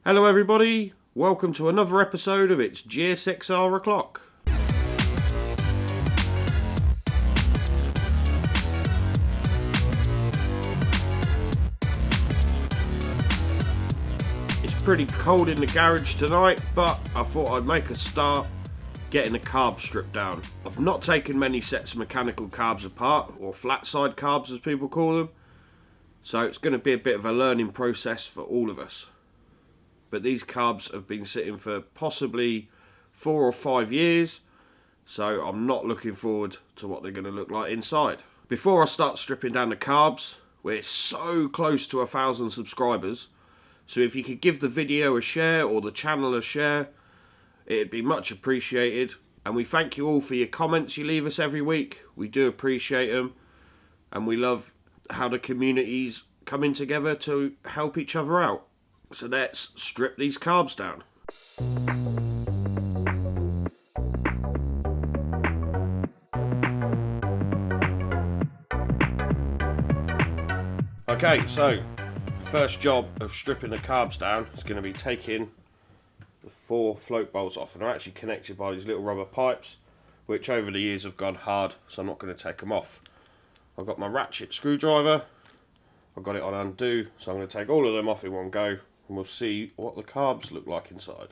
Hello everybody, welcome to another episode of It's GSX-R o'clock. It's pretty cold in the garage tonight, but I thought I'd make a start getting the carb stripped down. I've not taken many sets of mechanical carbs apart, or flat side carbs as people call them, so it's going to be a bit of a learning process for all of us. But these carbs have been sitting for possibly 4 or 5 years, so I'm not looking forward to what they're going to look like inside. Before I start stripping down the carbs, we're so close to 1,000 subscribers, so if you could give the video a share or the channel a share, it'd be much appreciated. And we thank you all for your comments you leave us every week. We do appreciate them, and we love how the community's coming together to help each other out. So let's strip these carbs down. Okay, so the first job of stripping the carbs down is going to be taking the 4 float bolts off, and they're actually connected by these little rubber pipes, which over the years have gone hard, so I'm not going to take them off. I've got my ratchet screwdriver, I've got it on undo, so I'm going to take all of them off in one go, and we'll see what the carbs look like inside.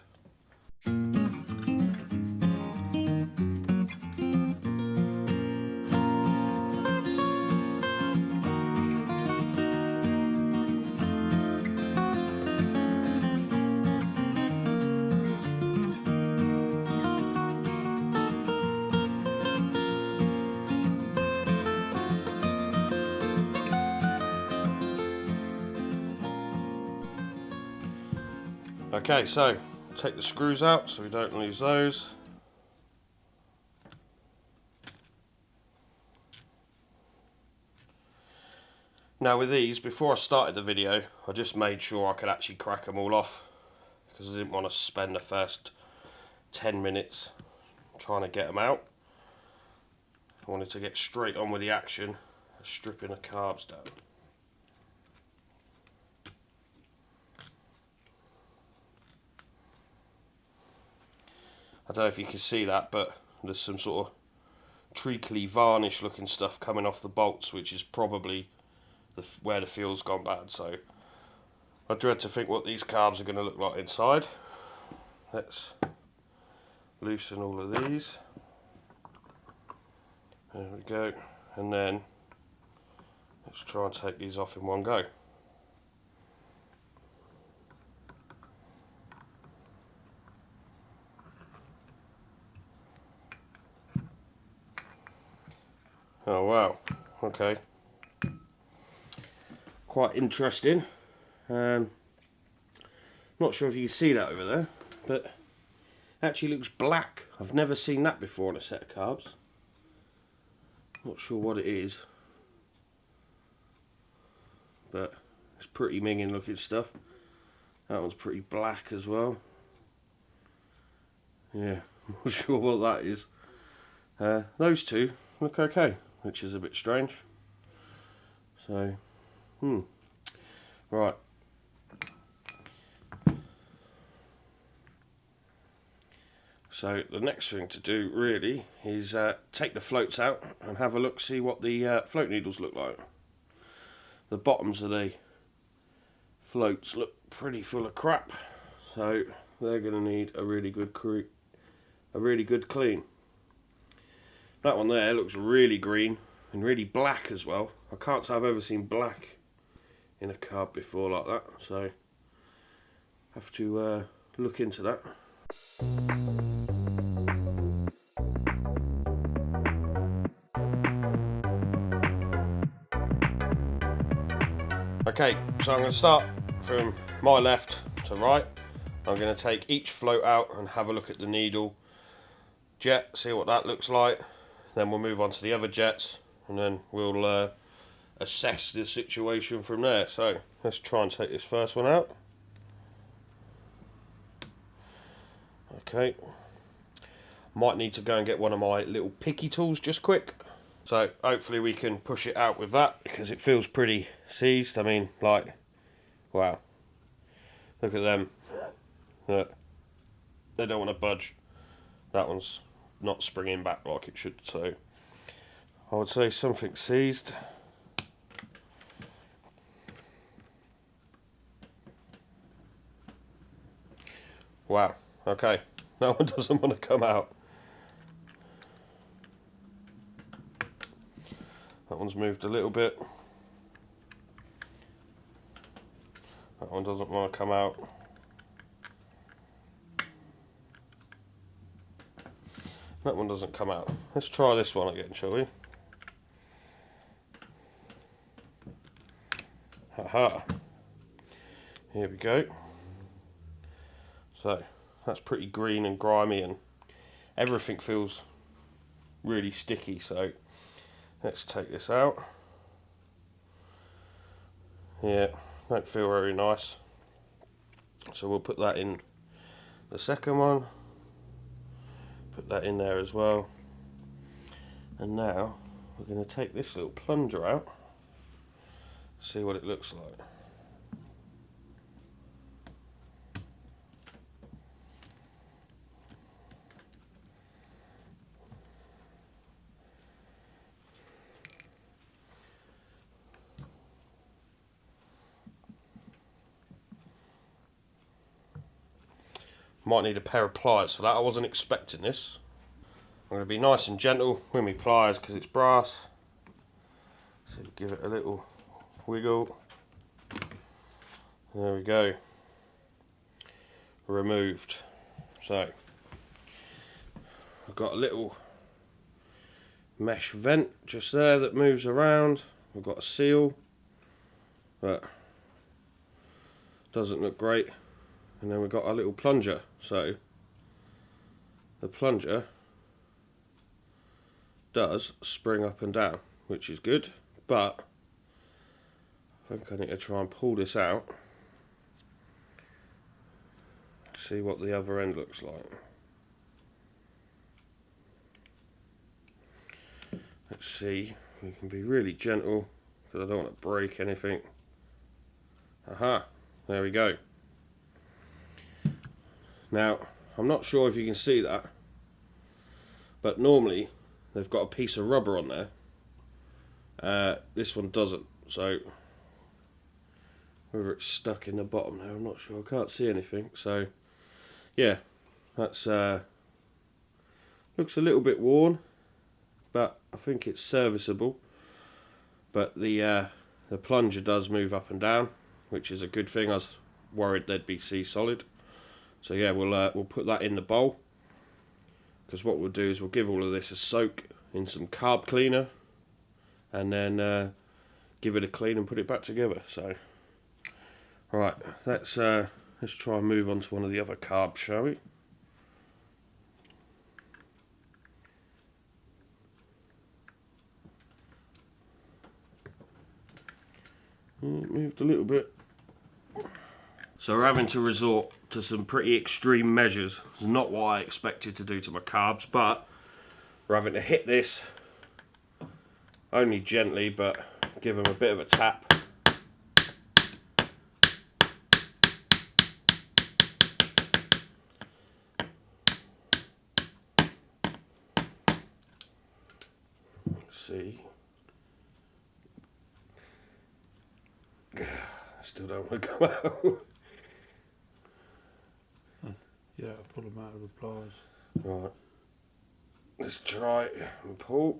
Okay, so take the screws out so we don't lose those. Now with these, before I started the video, I just made sure I could actually crack them all off, because I didn't want to spend the first 10 minutes trying to get them out. I wanted to get straight on with the action of stripping the carbs down. I don't know if you can see that, but there's some sort of treacly varnish looking stuff coming off the bolts, which is probably where the fuel's gone bad. So I dread to think what these carbs are going to look like inside. Let's loosen all of these. There we go. And then let's try and take these off in one go. Oh wow, okay. Quite interesting. Not sure if you can see that over there, but it actually looks black. I've never seen that before on a set of carbs. Not sure what it is, but it's pretty minging looking stuff. That one's pretty black as well. Yeah, I'm not sure what that is. Those two look okay, which is a bit strange. So, right. So the next thing to do really is take the floats out and have a look, see what the float needles look like. The bottoms of the floats look pretty full of crap, so they're going to need a really good clean. That one there looks really green and really black as well. I can't say I've ever seen black in a carb before like that, so have to look into that. Okay, so I'm going to start from my left to right. I'm going to take each float out and have a look at the needle jet, see what that looks like. Then we'll move on to the other jets, and then we'll assess the situation from there. So let's try and take this first one out. Okay, might need to go and get one of my little picky tools just quick. So hopefully we can push it out with that, because it feels pretty seized. I mean, like, wow, look at them. Look, they don't want to budge. That one's not springing back like it should, so I would say something seized. Wow, okay, that one doesn't want to come out. That one's moved a little bit. That one doesn't want to come out. That one doesn't come out. Let's try this one again, shall we? Haha. Here we go. So, that's pretty green and grimy, and everything feels really sticky, so let's take this out. Yeah, don't feel very nice. So we'll put that in the second one. Put that in there as well. And now we're going to take this little plunger out, see what it looks like. Might need a pair of pliers for that. I wasn't expecting this. I'm going to be nice and gentle with my pliers because it's brass. So give it a little wiggle. There we go. Removed. So I've got a little mesh vent just there that moves around. We've got a seal, but doesn't look great. And then we've got a little plunger. So the plunger does spring up and down, which is good, but I think I need to try and pull this out, see what the other end looks like. Let's see, we can be really gentle because I don't want to break anything. Aha, there we go. Now, I'm not sure if you can see that, but normally they've got a piece of rubber on there. This one doesn't, so whether it's stuck in the bottom there, I'm not sure. I can't see anything, so yeah, that's looks a little bit worn, but I think it's serviceable. But the plunger does move up and down, which is a good thing. I was worried they'd be sea solid. So yeah, we'll put that in the bowl, because what we'll do is we'll give all of this a soak in some carb cleaner, and then give it a clean and put it back together. So, right, let's try and move on to one of the other carbs, shall we? It moved a little bit. So we're having to resort to some pretty extreme measures. It's not what I expected to do to my carbs, but we're having to hit this only gently, but give them a bit of a tap. Let's see. Still don't want to come out. Yeah, pull them out of the pliers. Right, let's try and pull.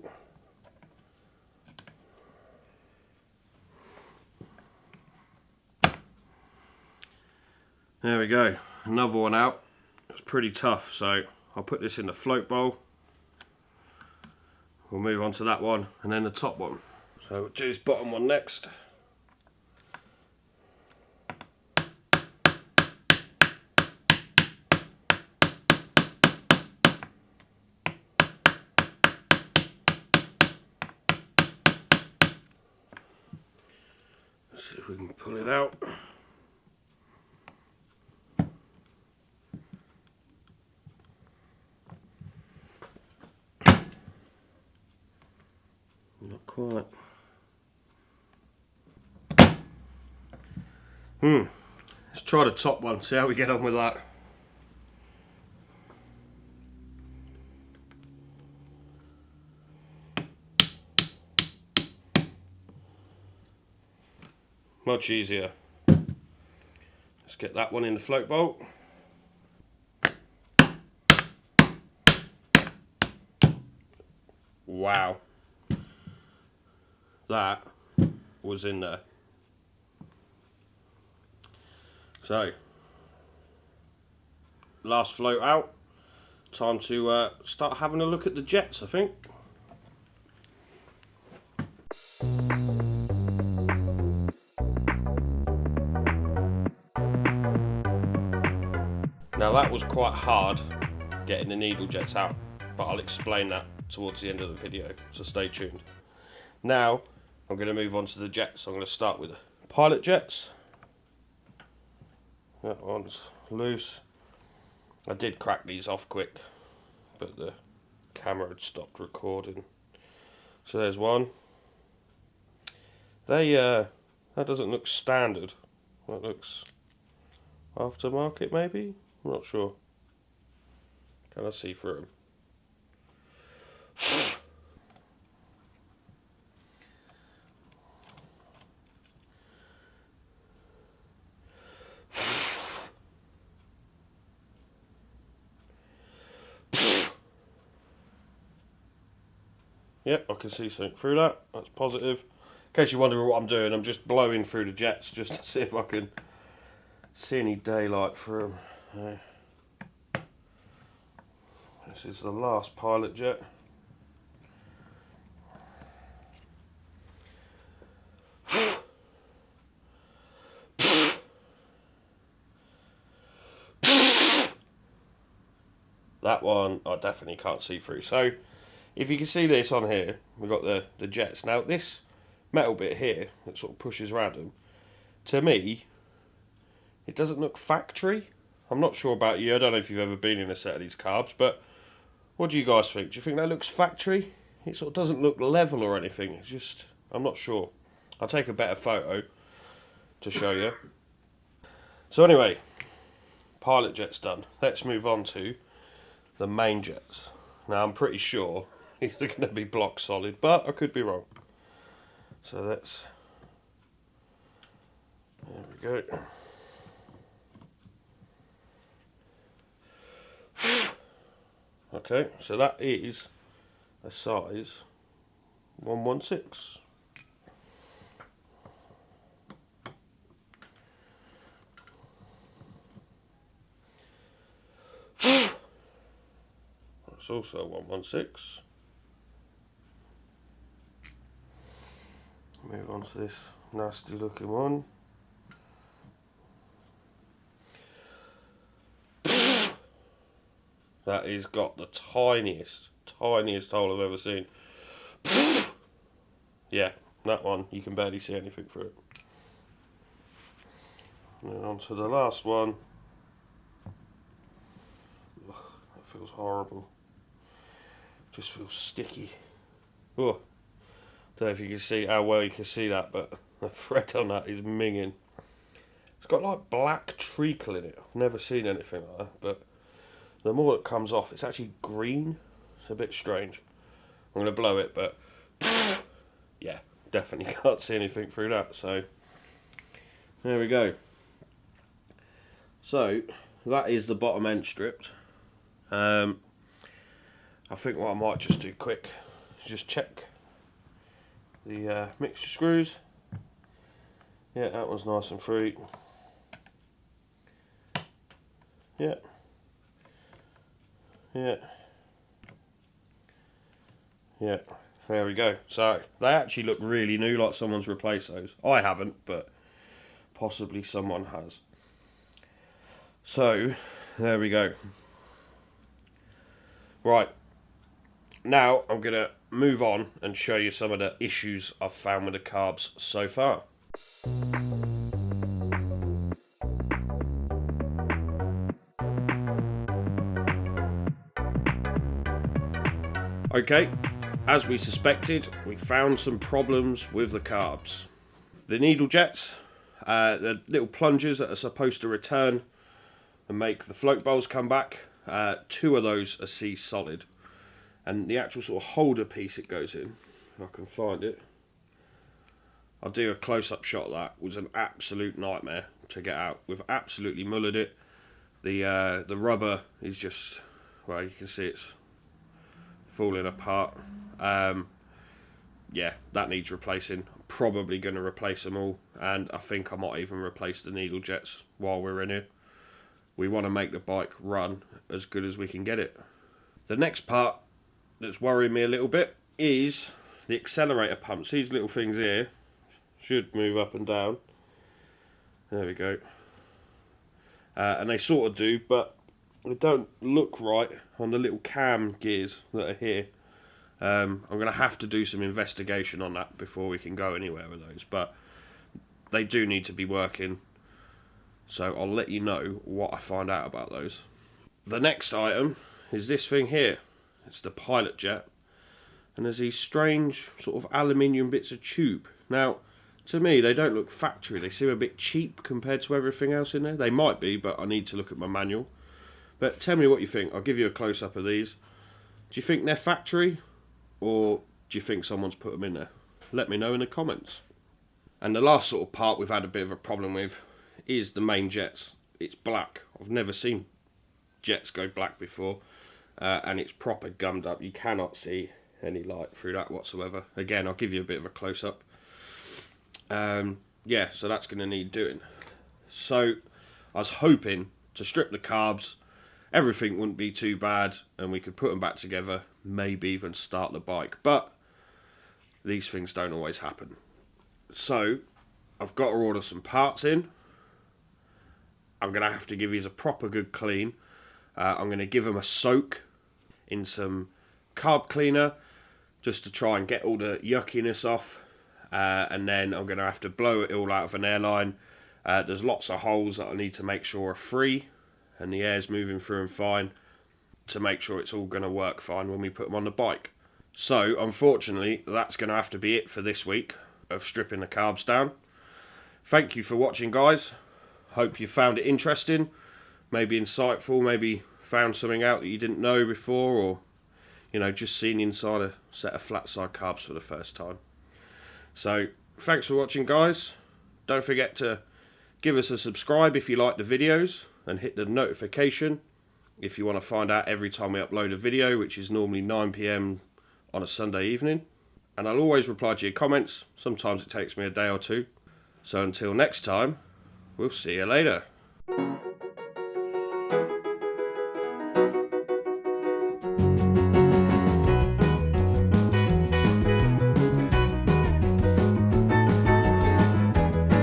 There we go, another one out. It's pretty tough, so I'll put this in the float bowl. We'll move on to that one and then the top one. So we'll do this bottom one next. See if we can pull it out. Not quite. Let's try the top one, see how we get on with that. much easier. Let's get that one in the float bolt. Wow. That was in there. So, last float out. Time to start having a look at the jets, I think. Now that was quite hard getting the needle jets out, but I'll explain that towards the end of the video, so stay tuned. Now I'm going to move on to the jets. I'm going to start with the pilot jets. That one's loose. I did crack these off quick, but the camera had stopped recording. So there's one. That doesn't look standard. That looks aftermarket maybe? I'm not sure. Can I see through them? Yep, I can see something through that. That's positive. In case you're wondering what I'm doing, I'm just blowing through the jets just to see if I can see any daylight through them. This is the last pilot jet. That one I definitely can't see through. So if you can see this on here, we've got the jets. Now this metal bit here that sort of pushes around them, to me, it doesn't look factory. I'm not sure about you. I don't know if you've ever been in a set of these Carbs, but what do you guys think? Do you think that looks factory? It sort of doesn't look level or anything. It's just, I'm not sure. I'll take a better photo to show you. So anyway, pilot jet's done. Let's move on to the main jets. Now I'm pretty sure these are going to be block solid, but I could be wrong. So let's, there we go. Okay, so that is a size 116. That's also 116. Move on to this nasty looking one. That has got the tiniest hole I've ever seen. Yeah, that one, you can barely see anything through it. And on to the last one. Ugh, that feels horrible. Just feels sticky. Oh, don't know if you can see how well you can see that, but the thread on that is minging. It's got like black treacle in it. I've never seen anything like that, but the more it comes off, it's actually green. It's a bit strange. I'm going to blow it, but yeah, definitely can't see anything through that. So there we go. So that is the bottom end stripped. I think what I might just do quick is just check the mixture screws. Yeah, that one's nice and free. Yeah. Yeah, there we go. So they actually look really new, like someone's replaced those. I haven't, but possibly someone has. So there we go. Right, now I'm going to move on and show you some of the issues I've found with the Carbs so far. Okay, as we suspected, we found some problems with the Carbs. The needle jets, the little plungers that are supposed to return and make the float bowls come back, 2 of those are C solid. And the actual sort of holder piece it goes in, if I can find it, I'll do a close-up shot of that. It was an absolute nightmare to get out. We've absolutely mullered it. The rubber is just, well, you can see it's falling apart. Yeah, that needs replacing. I'm probably going to replace them all, and I think I might even replace the needle jets while we're in here. We want to make the bike run as good as we can get it. The next part that's worrying me a little bit is the accelerator pumps. These little things here should move up and down. There we go. And they sort of do, but they don't look right on the little cam gears that are here. I'm going to have to do some investigation on that before we can go anywhere with those, but they do need to be working, so I'll let you know what I find out about those. The next item is this thing here. It's the pilot jet, and there's these strange sort of aluminium bits of tube. Now, to me, they don't look factory. They seem a bit cheap compared to everything else in there. They might be, but I need to look at my manual. But tell me what you think. I'll give you a close-up of these. Do you think they're factory, or do you think someone's put them in there? Let me know in the comments. And the last sort of part we've had a bit of a problem with is the main jets. It's black. I've never seen jets go black before, and it's proper gummed up. You cannot see any light through that whatsoever. Again, I'll give you a bit of a close-up. Yeah, so that's going to need doing. So I was hoping to strip the carbs, everything wouldn't be too bad, and we could put them back together, maybe even start the bike. But these things don't always happen. So I've got to order some parts in. I'm going to have to give these a proper good clean. I'm going to give them a soak in some carb cleaner just to try and get all the yuckiness off. And then I'm going to have to blow it all out of an airline. There's lots of holes that I need to make sure are free and the air's moving through them fine, to make sure it's all going to work fine when we put them on the bike. So unfortunately, that's going to have to be it for this week of stripping the carbs down. Thank you for watching, guys. Hope you found it interesting, maybe insightful, maybe found something out that you didn't know before, or you know, just seen inside a set of flat side carbs for the first time. So thanks for watching, guys. Don't forget to give us a subscribe if you like the videos, and hit the notification if you want to find out every time we upload a video, which is normally 9 PM on a Sunday evening. And I'll always reply to your comments. Sometimes it takes me a day or two. So until next time, we'll see you later.